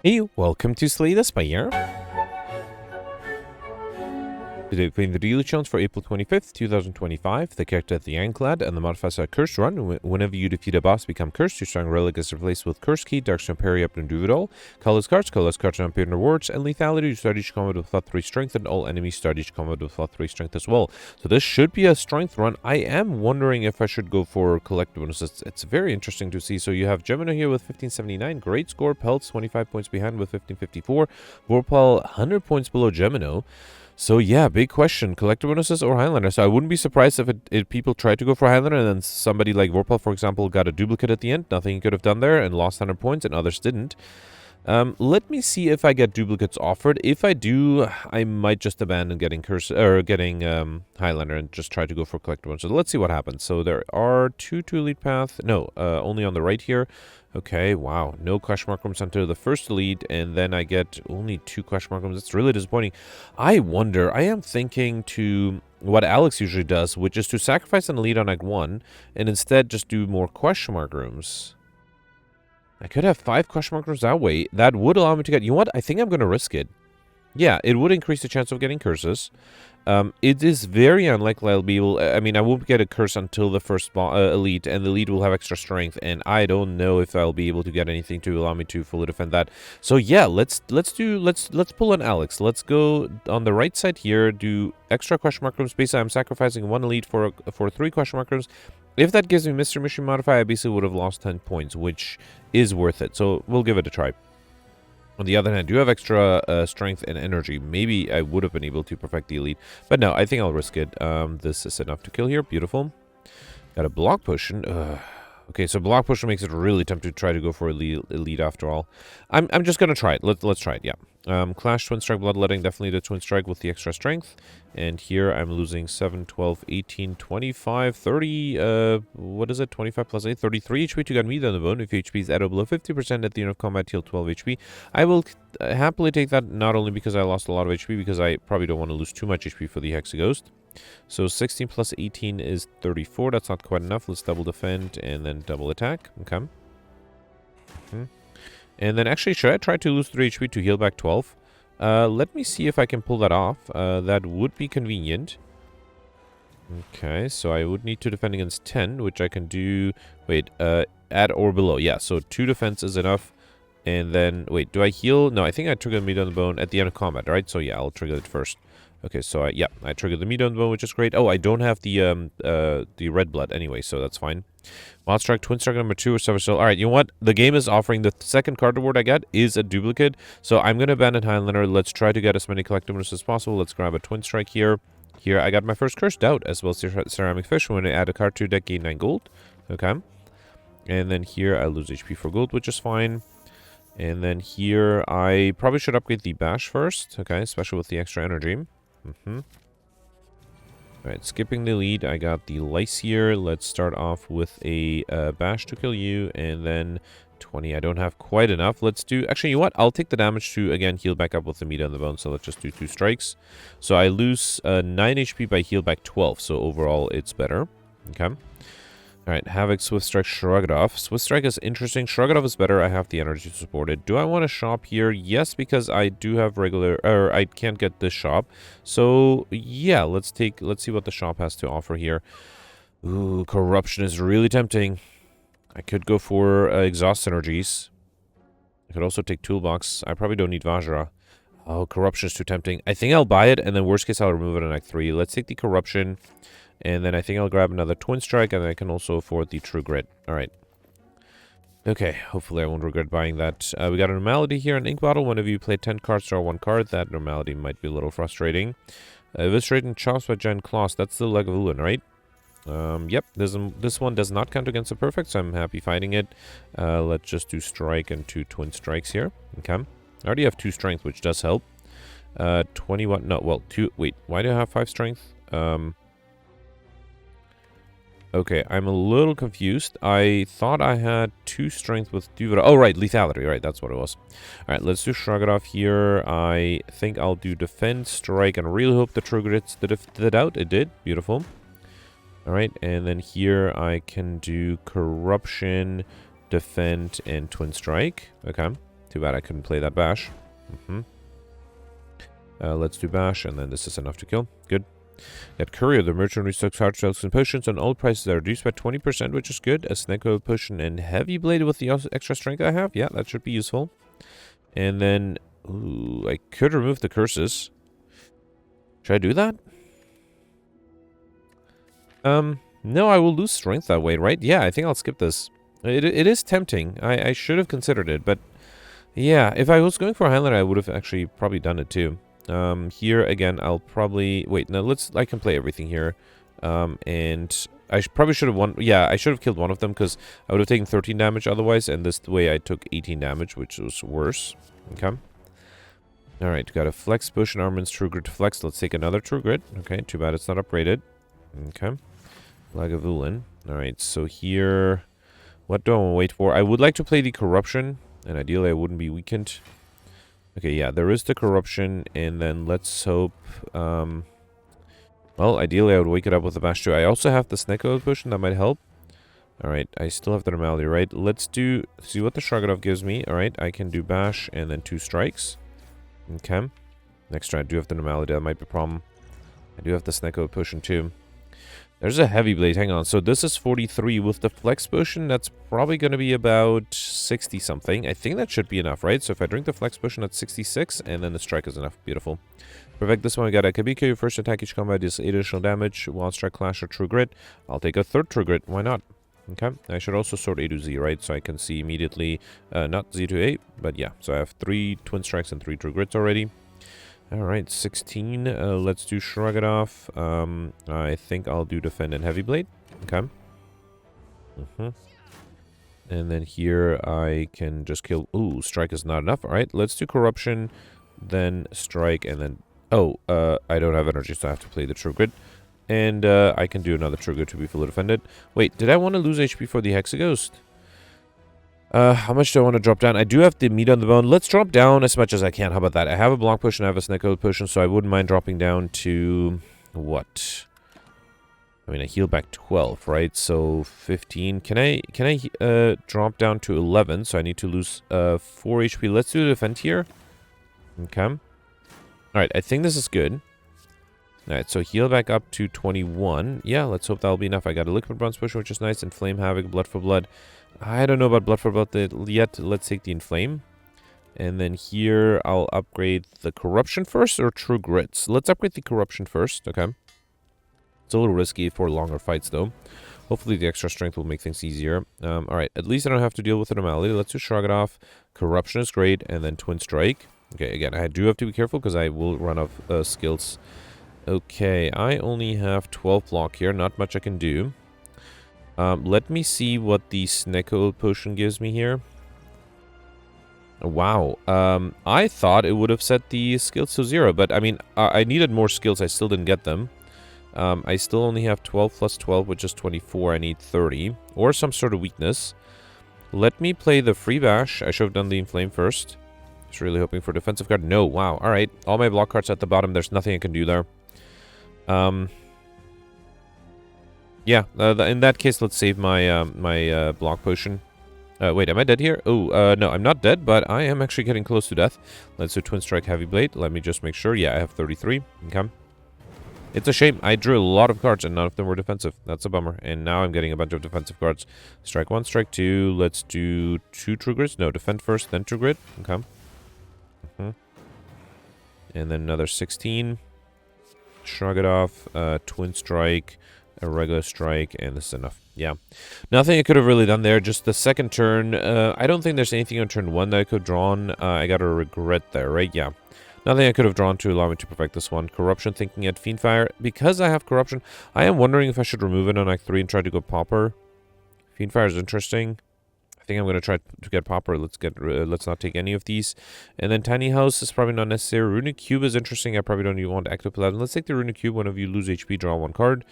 Hey, welcome to Slay the Spire. Today we're playing the daily challenge for April 25th, 2025. The character is the Ironclad, and the modifiers are Cursed Run. Whenever you defeat a boss, become cursed. Your strong relic is replaced with Curse Key, Darkstone Periapt, and Duvidal. Colorless cards don't appear in rewards, and Lethality. You start each combat with flat 3 strength, and all enemies start each combat with flat 3 strength as well. So this should be a strength run. I am wondering if I should go for collector bonuses. It's very interesting to see. So you have Gemino here with 1579, great score. Peltz 25 points behind with 1554. Vorpal 100 points below Gemino. So yeah, big question. Collector bonuses or Highlander? So I wouldn't be surprised if people tried to go for Highlander and then somebody like Vorpal, for example, got a duplicate at the end. Nothing he could have done there and lost 100 points and others didn't. Let me see if I get duplicates offered. If I do, I might just abandon getting Highlander and just try to go for collector bonuses. Let's see what happens. So there are two to elite path. No, only on the right here. Okay, wow. No question mark rooms until the first elite, and then I get only 2 question mark rooms. It's really disappointing. I wonder, I am thinking to what Alex usually does, which is to sacrifice an elite on Act 1, and instead just do more question mark rooms. I could have 5 question mark rooms that way. That would allow me to get... You know what? I think I'm going to risk it. Yeah, it would increase the chance of getting curses. It is very unlikely I'll be able... I mean, I won't get a curse until the first elite, and the elite will have extra strength, and I don't know if I'll be able to get anything to allow me to fully defend that. So yeah, let's pull an Alex. Let's go on the right side here, do extra question mark rooms. Basically, I'm sacrificing 1 elite for 3 question mark rooms. If that gives me Mystery Mission modifier, I basically would have lost 10 points, which is worth it. So we'll give it a try. On the other hand, I do have extra strength and energy. Maybe I would have been able to perfect the elite. But no, I think I'll risk it. This is enough to kill here. Beautiful. Got a block potion. Okay, so block potion makes it really tempting to try to go for elite after all. I'm just going to try it. Let's try it, yeah. Clash, Twin Strike, Bloodletting. Definitely the Twin Strike with the extra strength. And here I'm losing 7, 12, 18, 25, 30, what is it? 25 plus 8, 33 HP to get me on the bone. If HP is at or below 50% at the end of combat, heal 12 HP. I will happily take that, not only because I lost a lot of HP, because I probably don't want to lose too much HP for the Hexaghost. So 16 plus 18 is 34. That's not quite enough. Let's double defend and then double attack. Okay. And then actually, should I try to lose 3 HP to heal back 12? Let me see if I can pull that off. That would be convenient. Okay, so I would need to defend against 10, which I can do... Wait, at or below. Yeah, so 2 defense is enough. And then... Wait, do I heal? No, I think I trigger the meat on the bone at the end of combat, right? So yeah, I'll trigger it first. Okay, so yeah, I triggered the meat on the bone, which is great. Oh, I don't have the red blood anyway, so that's fine. Mod Strike, Twin Strike number 2 or Silver Soul. Alright, you know what? The game is offering the second card reward I get is a duplicate. So I'm going to abandon Highlander. Let's try to get as many collectibles as possible. Let's grab a Twin Strike here. Here, I got my first Cursed Out, as well as Ceramic Fish. When I add a card to deck, gain 9 gold. Okay. And then here, I lose HP for gold, which is fine. And then here, I probably should upgrade the Bash first. Okay, especially with the extra energy. Alright, skipping the lead, I got the Lice here. Let's start off with a Bash to kill you, and then 20. I don't have quite enough. Let's do... Actually, you know what? I'll take the damage to, again, heal back up with the meat on the bone, so let's just do 2 strikes. So I lose 9 HP by heal back 12, so overall it's better. Okay. Alright, Havoc, Swift Strike, Shrug It Off. Swift Strike is interesting. Shrug It Off is better. I have the energy to support it. Do I want to shop here? Yes, because I do have regular... Or I can't get this shop. So, yeah, let's see what the shop has to offer here. Ooh, Corruption is really tempting. I could go for Exhaust Energies. I could also take Toolbox. I probably don't need Vajra. Oh, Corruption is too tempting. I think I'll buy it, and then worst case, I'll remove it in Act 3. Let's take the Corruption... And then I think I'll grab another Twin Strike, and I can also afford the True Grit. Alright. Okay, hopefully I won't regret buying that. We got a Normality here, an Ink Bottle. Whenever you play 10 cards, draw 1 card. That Normality might be a little frustrating. Eviscerating Chops by Giant Claws. That's the Leg of Ulan, right? Yep, this one does not count against a perfect, so I'm happy fighting it. Let's just do Strike and 2 Twin Strikes here. Okay. I already have 2 Strength, which does help. 21... No, well, 2... Wait, why do I have 5 Strength? Okay, I'm a little confused. I thought I had 2 strength with Duvidal. Oh, right, lethality. Right, that's what it was. All right, let's do Shrug It Off here. I think I'll do Defend, Strike, and really hope the True Grit did it out. It did. Beautiful. All right, and then here I can do Corruption, Defend, and Twin Strike. Okay. Too bad I couldn't play that bash. Let's do bash, and then this is enough to kill. Good. Got Courier, the merchant restocks hard spells and potions, and all prices are reduced by 20%, which is good. A Snecko potion and Heavy Blade with the extra strength I have. Yeah, that should be useful. And then, ooh, I could remove the curses. Should I do that? No, I will lose strength that way, right? Yeah, I think I'll skip this. It is tempting. I should have considered it, but yeah, if I was going for a Highlander, I would have actually probably done it too. Here again, I'll probably wait. No, I can play everything here. And I probably should have won. Yeah, I should have killed one of them because I would have taken 13 damage otherwise, and this way I took 18 damage, which was worse. Okay. All right, got a Flex Potion, Armaments, True Grit to Flex. Let's take another True Grit. Okay, too bad it's not upgraded. Okay. Lagavulin. All right, so here, what do I want to wait for? I would like to play the Corruption, and ideally I wouldn't be weakened. Okay, yeah, there is the Corruption, and then let's hope, well, ideally I would wake it up with the Bash too. I also have the Snecko Potion, that might help. Alright, I still have the Normality, right? Let's see what the Shrugadov gives me. Alright, I can do Bash and then 2 strikes. Okay. Next turn I do have the Normality, that might be a problem. I do have the Snecko Potion too. There's a Heavy Blade, hang on. So this is 43 with the Flex Potion. That's probably going to be about 60 something. I think that should be enough, right? So if I drink the Flex Potion, that's 66, and then the Strike is enough. Beautiful. Perfect. This one we got a Kabiko. Your first attack each combat is 8 additional damage. Wild Strike, Clash, or True Grit. I'll take a third True Grit. Why not? Okay. I should also sort A to Z, right? So I can see immediately, not Z to A, but yeah. So I have 3 Twin Strikes and 3 True Grits already. Alright, 16. Let's do Shrug It Off. I think I'll do Defend and Heavy Blade. Okay. And then here I can just kill... Ooh, Strike is not enough. Alright, let's do Corruption, then Strike, and then... Oh, I don't have energy, so I have to play the True Grit. And I can do another True Grit to be fully defended. Wait, did I want to lose HP for the Hexaghost? How much do I want to drop down? I do have the meat on the bone. Let's drop down as much as I can. How about that? I have a block potion, I have a Snecko potion, so I wouldn't mind dropping down to... What? I mean, I heal back 12, right? So 15. Can I drop down to 11? So I need to lose 4 HP. Let's do the defend here. Okay. Alright, I think this is good. Alright, so heal back up to 21. Yeah, let's hope that'll be enough. I got a Liquid Bronze potion, which is nice, and Flame Havoc, Blood for Blood. I don't know about Blood for Blood yet. Let's take the Inflame. And then here, I'll upgrade the Corruption first, or True Grits. Let's upgrade the Corruption first, okay. It's a little risky for longer fights, though. Hopefully the extra strength will make things easier. Alright, at least I don't have to deal with the Normality. Let's just shrug it off. Corruption is great, and then Twin Strike. Okay, again, I do have to be careful, because I will run out of skills. Okay, I only have 12 block here. Not much I can do. Let me see what the Snecko potion gives me here. Wow. I thought it would have set the skills to 0, but I mean, I needed more skills. I still didn't get them. I still only have 12 plus 12, which is 24. I need 30. Or some sort of weakness. Let me play the free bash. I should have done the inflame first. Just really hoping for defensive card. No, wow. Alright. All my block cards at the bottom. There's nothing I can do there. Yeah, in that case, let's save my my block potion. Wait, am I dead here? Oh, no, I'm not dead, but I am actually getting close to death. Let's do Twin Strike Heavy Blade. Let me just make sure. Yeah, I have 33. Okay. It's a shame. I drew a lot of cards, and none of them were defensive. That's a bummer. And now I'm getting a bunch of defensive cards. Strike 1, Strike 2. Let's do 2 True Grits. No, defend first, then True Grit. Okay. And then another 16. Shrug it off. Twin Strike. A regular strike, and this is enough. Yeah. Nothing I could have really done there. Just the second turn. I don't think there's anything on turn 1 that I could have drawn. I got a regret there, right? Yeah. Nothing I could have drawn to allow me to perfect this one. Corruption, thinking at Fiendfire. Because I have Corruption, I am wondering if I should remove it on Act 3 and try to go Pauper. Fiendfire is interesting. I think I'm going to try to get Pauper. Let's not take any of these. And then Tiny House is probably not necessary. Runic Cube is interesting. I probably don't even want Ectoplasm. Let's take the Runic Cube. Whenever you lose HP, draw 1 card.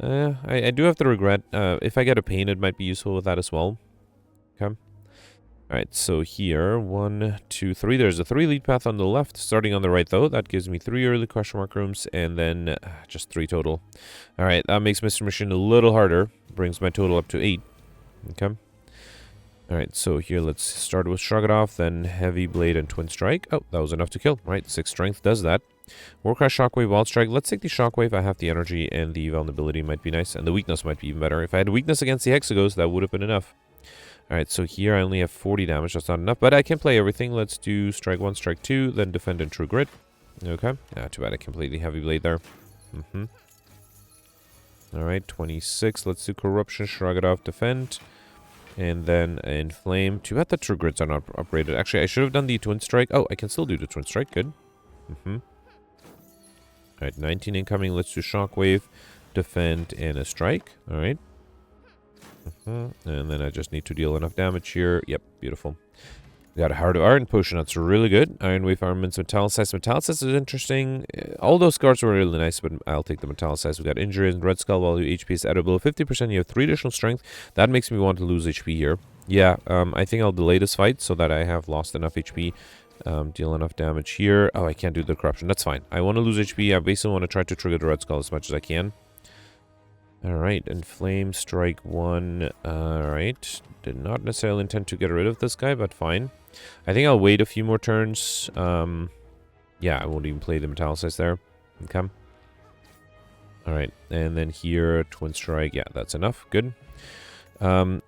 I do have the regret. If I get a Pain, it might be useful with that as well. Okay. Alright, so here, 1, 2, 3. There's a 3 lead path on the left. Starting on the right, though, that gives me 3 early question mark rooms, and then just 3 total. Alright, that makes Mr. Machine a little harder. Brings my total up to 8. Okay. Alright, so here let's start with Shrug It Off, then Heavy Blade and Twin Strike. Oh, that was enough to kill. Right, 6 strength does that. Warcry, Shockwave, Wild Strike. Let's take the Shockwave. I have the energy and the vulnerability might be nice. And the weakness might be even better. If I had weakness against the Hexagos, that would have been enough. Alright, so here I only have 40 damage. That's not enough, but I can play everything. Let's do Strike 1, Strike 2, then Defend and True Grit. Okay. Too bad I can play the Heavy Blade there. Alright, 26. Let's do Corruption, Shrug It Off, Defend. And then Inflame. Too bad the True Grits are not upgraded. Actually, I should have done the Twin Strike. Oh, I can still do the Twin Strike. Good. Alright, 19 incoming. Let's do Shockwave, Defend, and a Strike. Alright. And then I just need to deal enough damage here. Yep, beautiful. We got a Heart of Iron potion. That's really good. Iron Wave Armaments, Metallicize. Metallicize is interesting. All those cards were really nice, but I'll take the Metallicize. We got Injury and Red Skull while your HP is added below 50%. You have 3 additional strength. That makes me want to lose HP here. Yeah, I think I'll delay this fight so that I have lost enough HP. Deal enough damage here. Oh, I can't do the Corruption. That's fine. I want to lose HP. I basically want to try to trigger the Red Skull as much as I can. Alright, Inflame, Strike 1. Alright. Did not necessarily intend to get rid of this guy, but fine. I think I'll wait a few more turns. Yeah, I won't even play the Metallicize there. Okay. Alright, and then here, Twin Strike. Yeah, that's enough. Good. I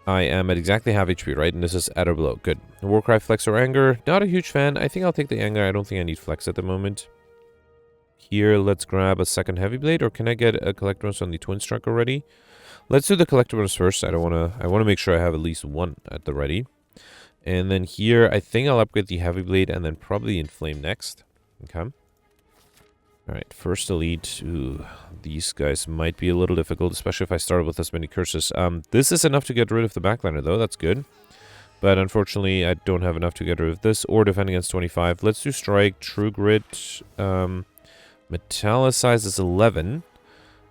am at exactly half HP, right? And this is at or below. Good. Warcry, Flex, or Anger. Not a huge fan. I think I'll take the Anger. I don't think I need Flex at the moment. Here, let's grab a second Heavy Blade, or can I get a Collector on the Twin Strike already? Let's do the Collector first. I want to make sure I have at least one at the ready. And then here, I think I'll upgrade the Heavy Blade and then probably Inflame next. Okay. Alright, first Elite. Ooh, these guys might be a little difficult, especially if I started with this many curses. This is enough to get rid of the backliner, though. That's good. But unfortunately, I don't have enough to get rid of this or defend against 25. Let's do Strike, True Grit. Metallicize is 11.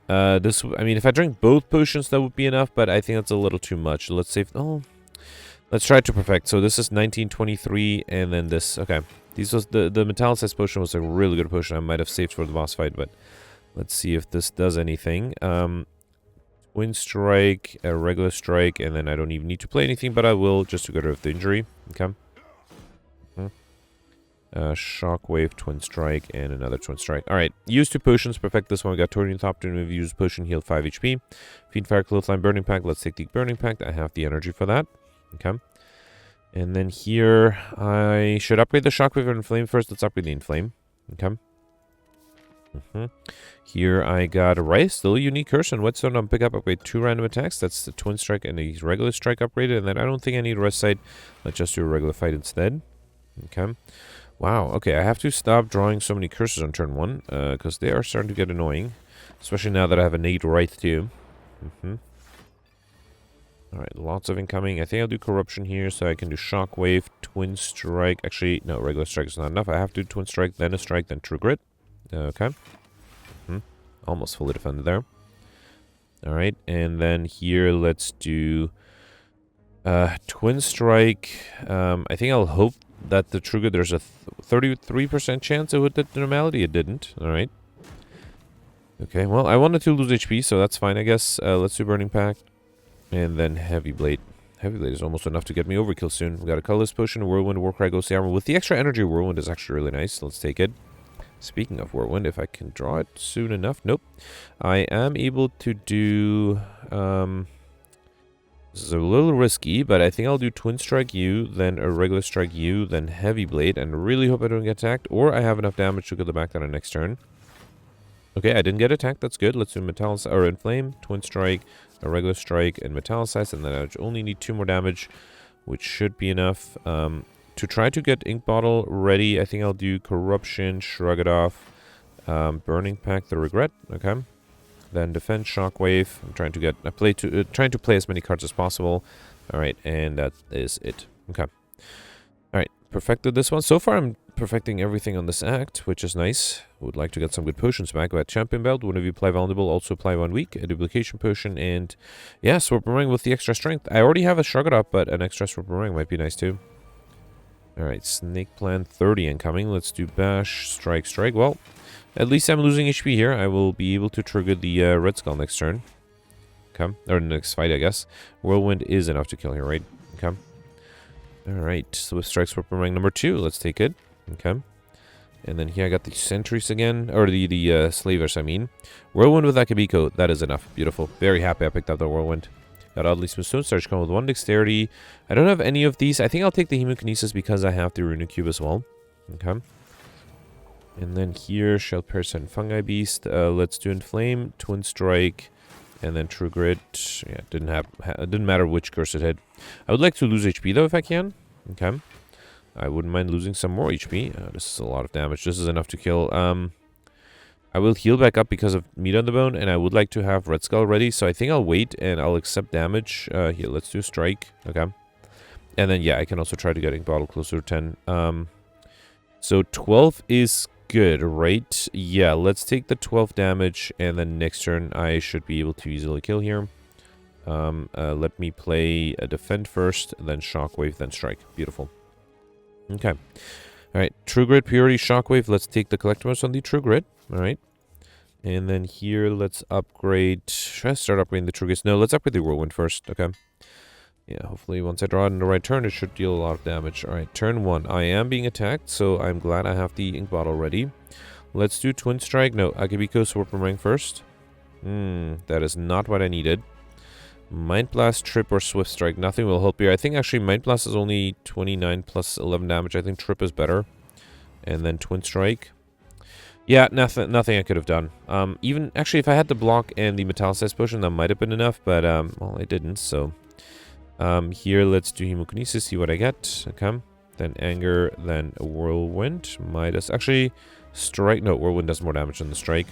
I mean, if I drink both potions, that would be enough, but I think that's a little too much. Let's save... Oh, let's try to perfect. So this is 1923, and then this. Okay. These was the Metallicize potion was a really good potion. I might have saved for the boss fight, but let's see if this does anything. Twin Strike, a regular Strike, and then I don't even need to play anything, but I will just to get rid of the injury. Okay. Shockwave, Twin Strike, and another Twin Strike. Alright, use 2 potions, perfect this one. We got Torian Top to use potion, heal 5 HP. Fiendfire, Clothesline, Burning Pact. Let's take the Burning Pact. I have the energy for that. Okay. And then here, I should upgrade the Shockwave and Inflame first. Let's upgrade the Inflame. Okay. Here I got a Rice, still a unique curse, and Whetstone on pick up, upgrade 2 random attacks. That's the Twin Strike and the regular Strike upgraded. And then I don't think I need a Rest Sight. Let's just do a regular fight instead. Okay. Wow, okay, I have to stop drawing so many curses on turn 1, because they are starting to get annoying. Especially now that I have a Nate right too. Alright, lots of incoming. I think I'll do Corruption here, so I can do Shockwave, Twin Strike. Actually, no, regular Strike is not enough. I have to do Twin Strike, then a Strike, then True Grit. Okay. Almost fully defended there. Alright, and then here, let's do Twin Strike. I think I'll hope that the True Grit, there's a 33% chance it would hit the normality. It didn't. Alright. Okay, well, I wanted to lose HP, so that's fine, I guess. Let's do Burning Pact. And then Heavy Blade. Heavy Blade is almost enough to get me overkill soon. We got a Colorless Potion, Whirlwind, Warcry, Ghostly Armor. With the extra energy, Whirlwind is actually really nice. Let's take it. Speaking of Whirlwind, if I can draw it soon enough. Nope. I am able to do... this is a little risky, but I think I'll do Twin Strike you, then a regular Strike you, then Heavy Blade, and really hope I don't get attacked, or I have enough damage to get the back down on next turn. Okay, I didn't get attacked, that's good. Let's do Metallicize, or Inflame, Twin Strike, a regular Strike, and Metallicize, and then I only need 2 more damage, which should be enough. To try to get Ink Bottle ready, I think I'll do Corruption, Shrug It Off, Burning Pact, the Regret, okay. Then Defense, Shockwave. I'm trying to get trying to play as many cards as possible. All right, and that is it. Okay. All right, perfected this one. So far, I'm perfecting everything on this act, which is nice. Would like to get some good potions back. We had Champion Belt. Whenever you apply Vulnerable, also apply 1 week. A Duplication Potion, and yeah, Sword Boomerang with the extra strength. I already have a Shrug It Off, but an extra Sword Boomerang might be nice too. All right, Snake Plant 30 incoming. Let's do Bash, Strike, Strike. Well, at least I'm losing HP here. I will be able to trigger the Red Skull next turn. Okay. Or next fight, I guess. Whirlwind is enough to kill here, right? Okay. Alright. Swift Strike Sword Boomerang number 2. Let's take it. Okay. And then here I got the sentries again. Or the slavers, I mean. Whirlwind with Akabiko. That is enough. Beautiful. Very happy I picked up the Whirlwind. Got Oddly Smooth Stone Starch come with 1 dexterity. I don't have any of these. I think I'll take the Hemokinesis because I have the Runic Cube as well. Okay. And then here, Shell Parasite and Fungi Beast. Let's do Inflame, Twin Strike, and then True Grit. Yeah, it didn't matter which curse it hit. I would like to lose HP though if I can. Okay. I wouldn't mind losing some more HP. This is a lot of damage. This is enough to kill. I will heal back up because of Meat on the Bone, and I would like to have Red Skull ready, so I think I'll wait and I'll accept damage. Here, let's do Strike. Okay. And then, yeah, I can also try to get Ink Bottle closer to 10. So 12 is good, right? Yeah, let's take the 12 damage, and then next turn I should be able to easily kill here. Let me play a Defend first, then Shockwave, then Strike. Beautiful. Okay. Alright, True Grit, Purity, Shockwave. Let's take the Collectibles on the True Grit. Alright. And then here, let's upgrade... Should I start upgrading the True Grit? No, let's upgrade the Whirlwind first. Okay. Yeah, hopefully once I draw it in the right turn, it should deal a lot of damage. Alright, turn 1. I am being attacked, so I'm glad I have the Ink Bottle ready. Let's do Twin Strike. No, Akabiko Sword Boomerang first. That is not what I needed. Mind Blast, Trip, or Swift Strike. Nothing will help here. I think actually Mind Blast is only 29 plus 11 damage. I think Trip is better. And then Twin Strike. Yeah, nothing I could have done. Even, actually, if I had the block and the Metallicized Potion, that might have been enough, but, well, I didn't, so... here, let's do Hemokinesis, see what I get. Okay. Then Anger, then Whirlwind. Midas. Actually, Strike. No, Whirlwind does more damage than the Strike.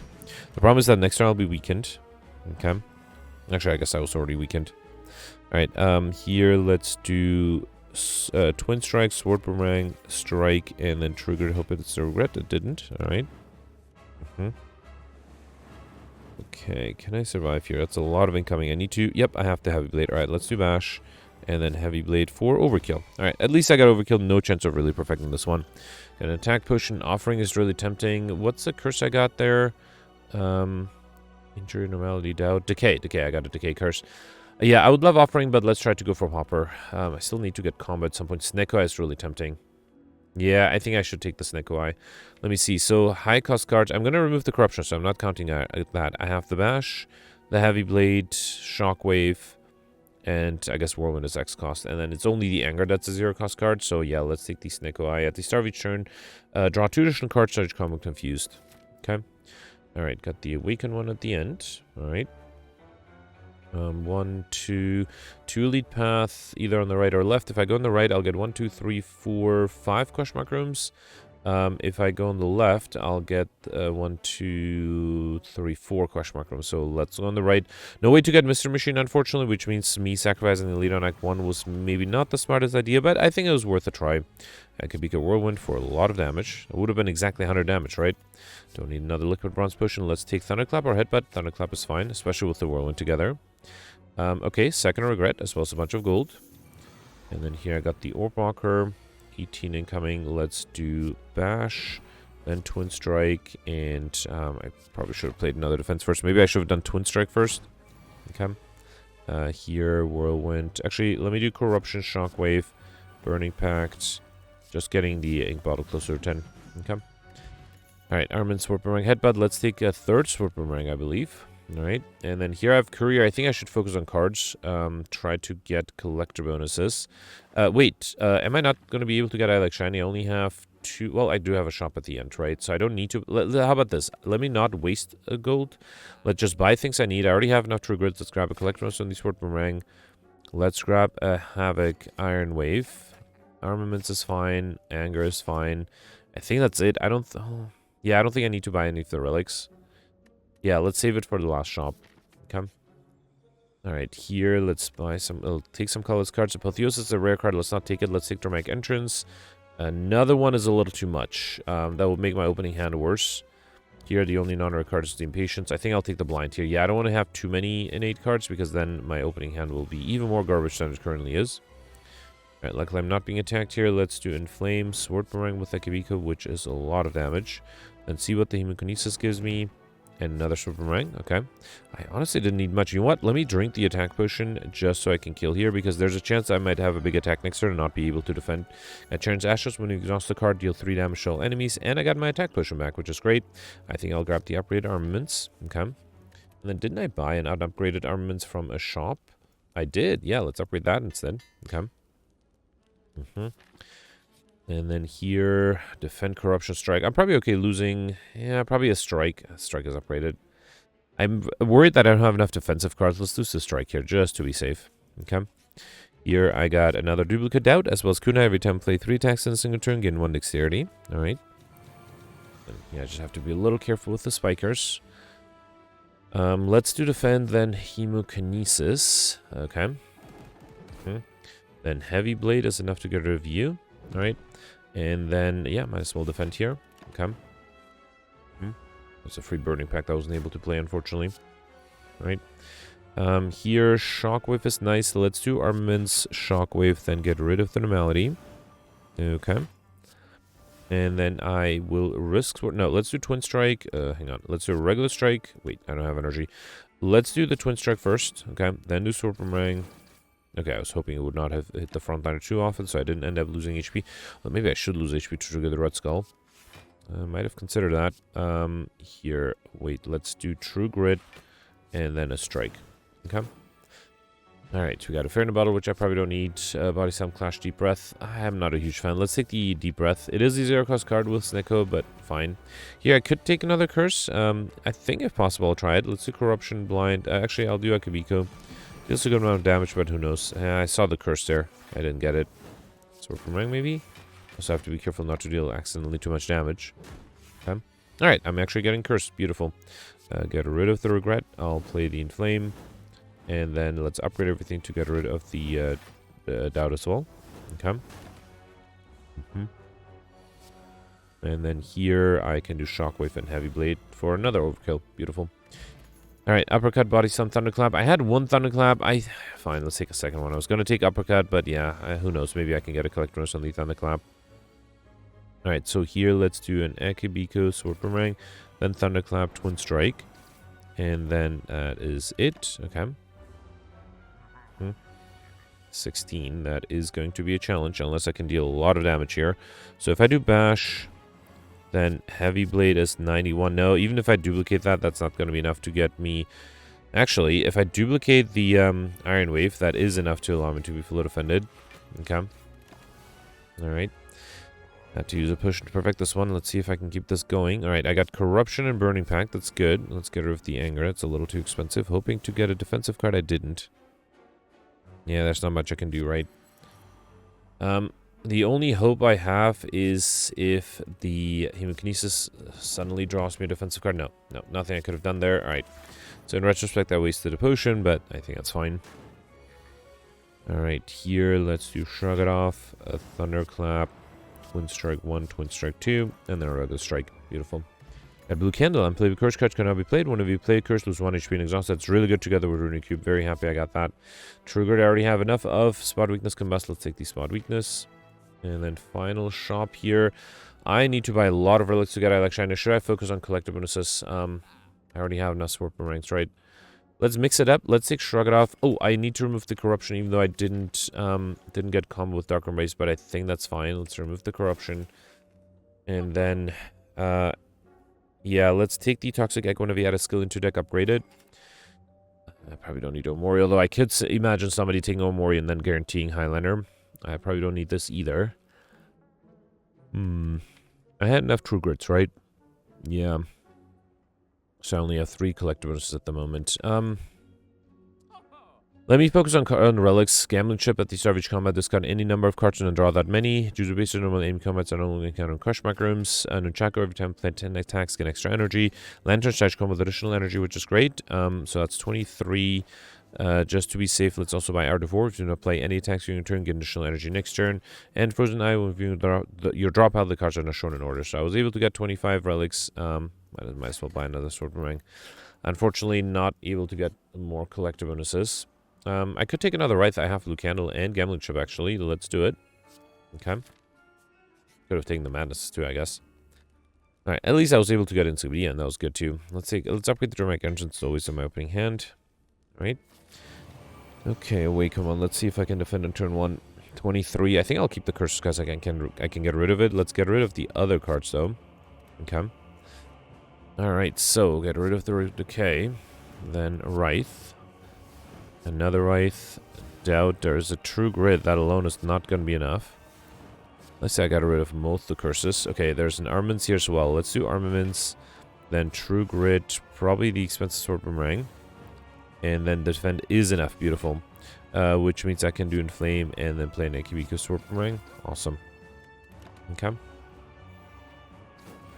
The problem is that next turn I'll be weakened. Okay. Actually, I guess I was already weakened. Alright, here, let's do Twin Strike, Sword Boomerang, Strike, and then Trigger. Hope it's a regret. It didn't. Alright. Okay, can I survive here? That's a lot of incoming. I need to... Yep, I have the Heavy Blade. Alright, let's do Bash. And then Heavy Blade for Overkill. Alright, at least I got Overkill. No chance of really perfecting this one. Got an Attack Potion. Offering is really tempting. What's the curse I got there? Injury, Normality, Doubt. Decay. Decay. I got a Decay curse. Yeah, I would love Offering, but let's try to go for Hopper. I still need to get Combo at some point. Snake Eye is really tempting. Yeah, I think I should take the Snake Eye. Let me see. So, high cost cards. I'm going to remove the Corruption, so I'm not counting that. I have the Bash, the Heavy Blade, Shockwave, and I guess Whirlwind is X cost. And then it's only the Anger that's a 0 cost card. So, yeah, let's take the Snake Eye. At the start of each turn, draw 2 additional cards, so I become confused. Okay. Alright, got the Awaken one at the end. Alright. 1, 2 Elite Path, either on the right or left. If I go on the right, I'll get 1, 2, 3, 4, 5 question mark rooms. If I go on the left, I'll get 1, 2, 3, 4 question mark rooms. So let's go on the right. No way to get Mr. Machine, unfortunately, which means me sacrificing the lead on Act 1 was maybe not the smartest idea, but I think it was worth a try. I could become Whirlwind for a lot of damage. It would have been exactly 100 damage, right? Don't need another Liquid Bronze Potion. Let's take Thunderclap or Headbutt. Thunderclap is fine, especially with the Whirlwind together. Okay, second Regret, as well as a bunch of gold. And then here I got the Orb Walker. 18 incoming. Let's do Bash, then Twin Strike, and I probably should have played another defense first. Maybe I should have done Twin Strike first. Okay. Here, Whirlwind. Actually, let me do Corruption, Shockwave, Burning Pact. Just getting the Ink Bottle closer to 10. Okay. Alright, Armament, Sword Boomerang, Headbutt. Let's take a third Sword Boomerang, I believe. Alright, and then here I have Courier. I think I should focus on cards. Try to get collector bonuses. Wait, am I not going to be able to get like Shiny? I only have 2. Well, I do have a shop at the end, right? So I don't need to... how about this? Let me not waste a gold. Let's just buy things I need. I already have enough True Grids. Let's grab a collector bonus on the Sword Boomerang. Let's grab a Havoc Iron Wave. Armaments is fine. Anger is fine. I think that's it. I don't... yeah, I don't think I need to buy any of the relics. Yeah, let's save it for the last shop. Okay. Alright, here, let's buy some... I'll take some colorless cards. Apotheosis is a rare card. Let's not take it. Let's take Dramatic Entrance. Another one is a little too much. That will make my opening hand worse. Here, the only non-rare card is the Impatience. I think I'll take the Blind here. Yeah, I don't want to have too many innate cards because then my opening hand will be even more garbage than it currently is. Alright, luckily I'm not being attacked here. Let's do Inflame, Sword Boomerang with Akabiko, which is a lot of damage. Then see what the Hemokinesis gives me. And another Sword Boomerang. Okay. I honestly didn't need much. You know what? Let me drink the attack potion just so I can kill here, because there's a chance I might have a big attack next turn and not be able to defend. At Charon's Ashes, when you exhaust the card, deal 3 damage to all enemies, and I got my attack potion back, which is great. I think I'll grab the upgraded armaments. Okay. And then didn't I buy an upgraded armaments from a shop? I did. Yeah, let's upgrade that instead. Okay. And then here, defend, corruption, strike. I'm probably okay losing, yeah, probably a strike. Strike is upgraded. I'm worried that I don't have enough defensive cards. Let's lose the strike here, just to be safe. Okay. Here, I got another duplicate doubt, as well as kunai. Every time I play 3 attacks in a single turn, gain 1 dexterity. Alright. Yeah, I just have to be a little careful with the spikers. Let's do defend, then hemokinesis. Okay. Then heavy blade is enough to get rid of you. Alright. And then, yeah, might as well defend here. Okay. That's a free burning pack that I wasn't able to play, unfortunately. Alright. Here, shockwave is nice. Let's do armaments, shockwave, then get rid of the normality. Okay. And then I will risk... No, let's do twin strike. Hang on. Let's do a regular strike. Wait, I don't have energy. Let's do the twin strike first. Okay. Then do sword boomerang. Okay, I was hoping it would not have hit the frontliner too often, so I didn't end up losing HP. Well, maybe I should lose HP to trigger the Red Skull. Might have considered that. Here, wait, let's do True Grit, and then a Strike. Okay. Alright, so we got a Fair in the Battle, which I probably don't need. Body Slam, Clash, Deep Breath. I am not a huge fan. Let's take the Deep Breath. It is the 0-cost card with Sneko, but fine. Here, I could take another Curse. I think, if possible, I'll try it. Let's do Corruption, Blind. Actually, I'll do Akabiko. Deals a good amount of damage, but who knows. I saw the curse there. I didn't get it. Sword Boomerang, maybe? Also have to be careful not to deal accidentally too much damage. Okay. Alright, I'm actually getting cursed. Beautiful. Get rid of the regret. I'll play the Inflame. And then let's upgrade everything to get rid of the doubt as well. Okay. And then here I can do Shockwave and Heavy Blade for another overkill. Beautiful. Alright, Uppercut, Body Slam, Thunderclap. I had one Thunderclap. Fine, let's take a second one. I was going to take Uppercut, but yeah, who knows. Maybe I can get a collect bonus on the Thunderclap. Alright, so here let's do an Akabiko, Sword Boomerang, then Thunderclap, Twin Strike. And then that is it. Okay. 16. That is going to be a challenge, unless I can deal a lot of damage here. So if I do Bash... Then Heavy Blade is 91. No, even if I duplicate that, that's not going to be enough to get me... Actually, if I duplicate the Iron Wave, that is enough to allow me to be fully defended. Okay. Alright. Had to use a potion to perfect this one. Let's see if I can keep this going. Alright, I got Corruption and Burning Pact. That's good. Let's get rid of the Anger. It's a little too expensive. Hoping to get a defensive card. I didn't. Yeah, there's not much I can do, right? The only hope I have is if the Hemokinesis suddenly draws me a defensive card. No, nothing I could have done there. Alright. So in retrospect, I wasted a potion, but I think that's fine. Alright, here, let's do Shrug It Off, a Thunderclap, Twin Strike 1, Twin Strike 2, and then a regular strike. Beautiful. A Blue Candle, unplayable curse cards can now be played. Whenever you play a curse, lose 1 HP and exhaust. That's really good together with Runic Cube. Very happy I got that. Triggered, I already have enough of Spot Weakness, Combust. Let's take the Spot Weakness. And then final shop here. I need to buy a lot of relics to get Eye Like Shiner. Should I focus on collector bonuses? I already have enough Sword Boomerangs, right? Let's mix it up. Let's take Shrug It Off. Oh, I need to remove the Corruption, even though I didn't get combo with Dark Embrace, but I think that's fine. Let's remove the Corruption. And then, yeah, let's take the Toxic Egg whenever you add a skill into deck upgraded. I probably don't need Omori, although I could imagine somebody taking Omori and then guaranteeing Highliner. I probably don't need this either. I had enough True Grits, right? Yeah. So I only have 3 collector bonuses at the moment. Let me focus on relics. Gambling chip at the start of each combat. Discard any number of cards and then draw that many. Juju based on normal aim combats are only encounter on crush macrooms. Nunchaku every time play 10 attacks get extra energy. Lantern Charge combo with additional energy, which is great. So that's 23. Just to be safe, let's also buy Art of War. If you do not play any attacks during your turn, get additional energy next turn. And Frozen Eye, when you your draw pile, the cards are not shown in order. So I was able to get 25 relics. Might as well buy another Sword Boomerang. Unfortunately, not able to get more collector bonuses. I could take another Wraith. I have Blue Candle and Gambling Chip, actually. Let's do it. Okay. Could have taken the Madness, too, I guess. Alright, at least I was able to get Encyclopedia, and that was good too. Let's upgrade the dramatic engine. It's always in my opening hand. Alright. Okay, wait, come on. Let's see if I can defend on turn 1. 23. I think I'll keep the curse because I can get rid of it. Let's get rid of the other cards though. Okay. Alright, so get rid of the decay. Then Wraith. Another Wraith. Doubt. There's a True Grid. That alone is not going to be enough. Let's say I got rid of most of the curses. Okay, there's an Armaments here as well. Let's do Armaments. Then True Grid. Probably the expensive Sword Boomerang. And then Defend is enough. Beautiful. Which means I can do Inflame and then play an Akibiko Sword Boomerang. Awesome. Okay.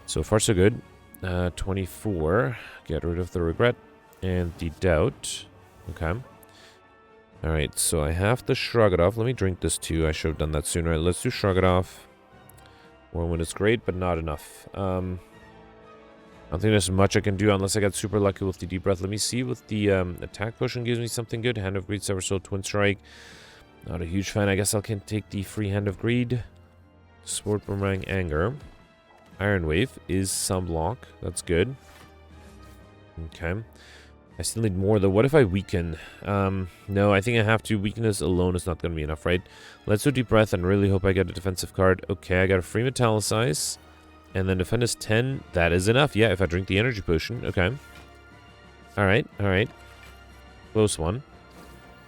So far so good. 24. Get rid of the Regret. And the Doubt. Okay. Alright, so I have to Shrug It Off. Let me drink this too. I should have done that sooner. Let's do Shrug It Off. Whirlwind is great, but not enough. I don't think there's much I can do unless I get super lucky with the Deep Breath. Let me see what the attack potion gives me something good. Hand of Greed, Sever Soul, Twin Strike. Not a huge fan. I guess I can take the free Hand of Greed. Sword Boomerang, Anger. Iron Wave is some block. That's good. Okay. I still need more though. What if I weaken? No, I think I have to. Weakness alone is not going to be enough, right? Let's do Deep Breath and really hope I get a defensive card. Okay, I got a free Metallicize. And then Defend is 10. That is enough. Yeah, if I drink the energy potion. Okay. Alright, alright. Close one.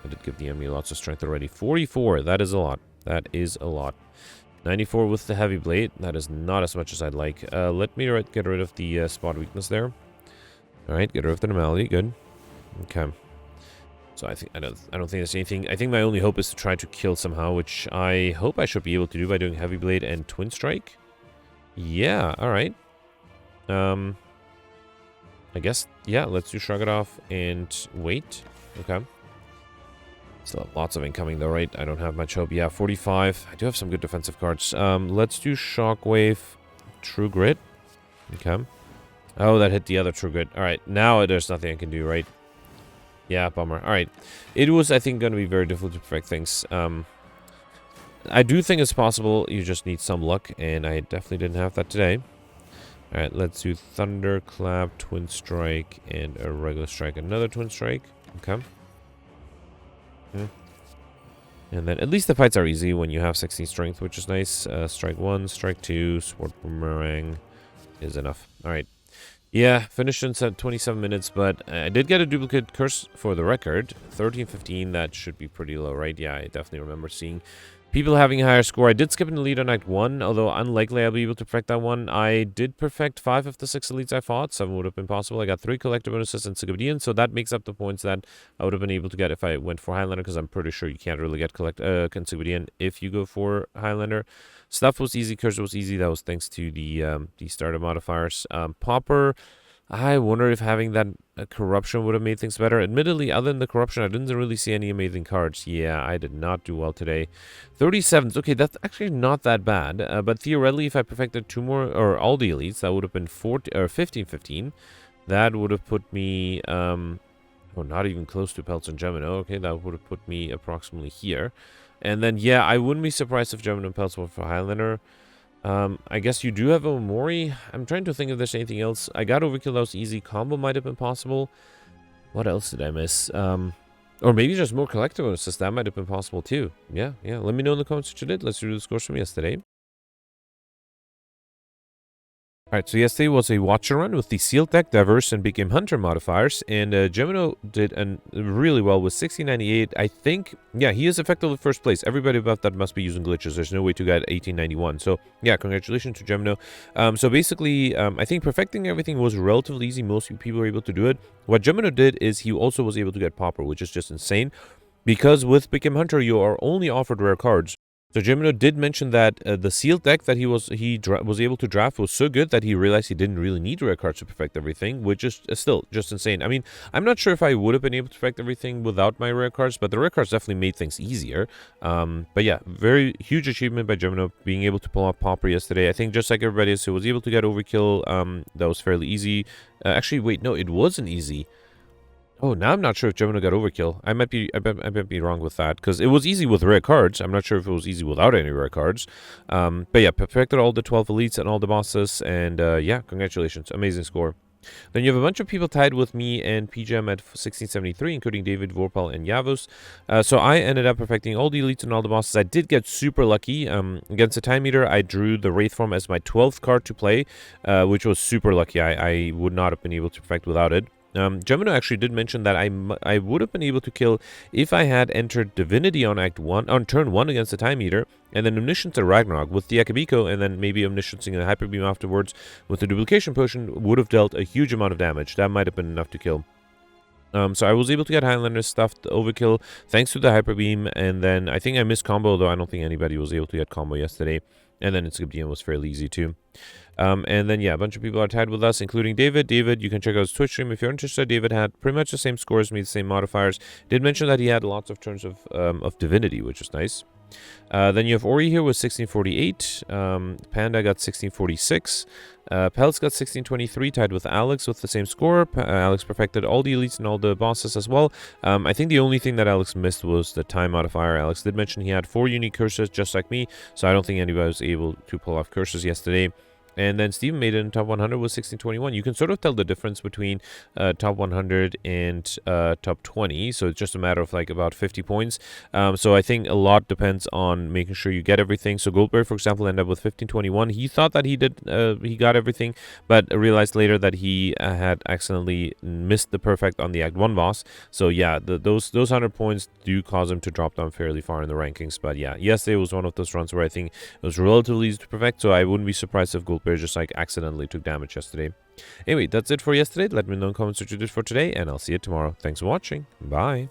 I did give the enemy lots of strength already. 44. That is a lot. That is a lot. 94 with the Heavy Blade. That is not as much as I'd like. Let me get rid of the spot weakness there. Alright, get rid of the normality. Good. Okay. So I don't think there's anything. I think my only hope is to try to kill somehow, which I hope I should be able to do by doing Heavy Blade and Twin Strike. Yeah, alright. I guess, yeah, let's do Shrug It Off and wait. Okay. Still have lots of incoming though, right? I don't have much hope. Yeah, 45. I do have some good defensive cards. Let's do Shockwave, True Grit. Okay. Oh, that hit the other True Grit. Alright, now there's nothing I can do, right? Yeah, bummer. Alright. It was, I think, going to be very difficult to perfect things. I do think it's possible. You just need some luck, and I definitely didn't have that today. Alright, let's do Thunderclap, Twin Strike, and a regular strike. Another Twin Strike. Okay. And then at least the fights are easy when you have 16 strength, which is nice. Strike 1, Strike 2, Sword Boomerang is enough. Alright. Yeah, finished in 27 minutes, but I did get a duplicate curse for the record. 13-15, that should be pretty low, right? Yeah, I definitely remember seeing people having a higher score. I did skip in the lead on night 1, although unlikely I'll be able to perfect that one. I did perfect 5 of the 6 elites I fought. 7 would have been possible. I got 3 collector bonuses and Sigabdian, so that makes up the points that I would have been able to get if I went for Highlander, because I'm pretty sure you can't really get Sigabdian if you go for Highlander. Stuff was easy, curse was easy. That was thanks to the starter modifiers. Pauper, I wonder if having that corruption would have made things better. Admittedly, other than the corruption, I didn't really see any amazing cards. Yeah, I did not do well today. 37s. Okay, that's actually not that bad. But theoretically, if I perfected 2 more, or all the elites, that would have been 15-15. That would have put me, oh, not even close to Pelts and Gemino. Okay, that would have put me approximately here. And then, yeah, I wouldn't be surprised if Gemino and Pelts were for Highlander. I guess you do have a Mori. I'm trying to think if there's anything else. I got Overkill, that was easy. Combo might have been possible. What else did I miss? Or maybe just more collector bonuses. That might have been possible too. Yeah. Let me know in the comments what you did. Let's do the scores from yesterday. Alright, so yesterday was a Watcher run with the Sealed Deck, Diverse, and Big Game Hunter modifiers, and Gemino did really well with 1698. I think, yeah, he is effectively first place. Everybody above that must be using glitches. There's no way to get 1891. So, yeah, congratulations to Gemino. So basically, I think perfecting everything was relatively easy. Most people were able to do it. What Gemino did is he also was able to get Pauper, which is just insane, because with Big Game Hunter, you are only offered rare cards. So Gemino did mention that the sealed deck that he was able to draft was so good that he realized he didn't really need rare cards to perfect everything, which is still just insane. I mean, I'm not sure if I would have been able to perfect everything without my rare cards, but the rare cards definitely made things easier. But yeah, very huge achievement by Gemino being able to pull off Pauper yesterday. I think just like everybody else who was able to get Overkill, that was fairly easy. Actually, wait, no, it wasn't easy. Oh, now I'm not sure if Gemini got overkill. I might be wrong with that because it was easy with rare cards. I'm not sure if it was easy without any rare cards. But yeah, perfected all the 12 elites and all the bosses, and yeah, congratulations, amazing score. Then you have a bunch of people tied with me and PGM at 1673, including David, Vorpal, and Yavuz. So I ended up perfecting all the elites and all the bosses. I did get super lucky. Against the Time Meter, I drew the Wraith form as my 12th card to play, which was super lucky. I would not have been able to perfect without it. Gemino actually did mention that I would have been able to kill if I had entered Divinity on turn 1 against the Time Eater, and then Omniscience and Ragnarok with the Akabiko, and then maybe Omnisciencing and the Hyper Beam afterwards with the Duplication Potion would have dealt a huge amount of damage. That might have been enough to kill. So I was able to get Highlander stuff, the overkill, thanks to the Hyper Beam, and then I think I missed combo, though I don't think anybody was able to get combo yesterday. And then Skip DM was fairly easy too. And then, yeah, a bunch of people are tied with us, including David. David, you can check out his Twitch stream if you're interested. David had pretty much the same score as me, the same modifiers. Did mention that he had lots of turns of Divinity, which is nice. Then you have Ori here with 1648. Panda got 1646. Pelz got 1623, tied with Alex with the same score. Alex perfected all the elites and all the bosses as well. I think the only thing that Alex missed was the time modifier. Alex did mention he had 4 unique curses just like me, so I don't think anybody was able to pull off curses yesterday. And then Steven made it in top 100 with 1621. You can sort of tell the difference between top 100 and top 20. So it's just a matter of like about 50 points. So I think a lot depends on making sure you get everything. So Goldberg, for example, ended up with 1521. He thought that he got everything, but realized later that he had accidentally missed the perfect on the Act 1 boss. So yeah, those 100 points do cause him to drop down fairly far in the rankings. But yeah, yesterday was one of those runs where I think it was relatively easy to perfect. So I wouldn't be surprised if Goldberg just like accidentally took damage yesterday. Anyway, that's it for yesterday. Let me know in the comments what you did for today, and I'll see you tomorrow. Thanks for watching. Bye.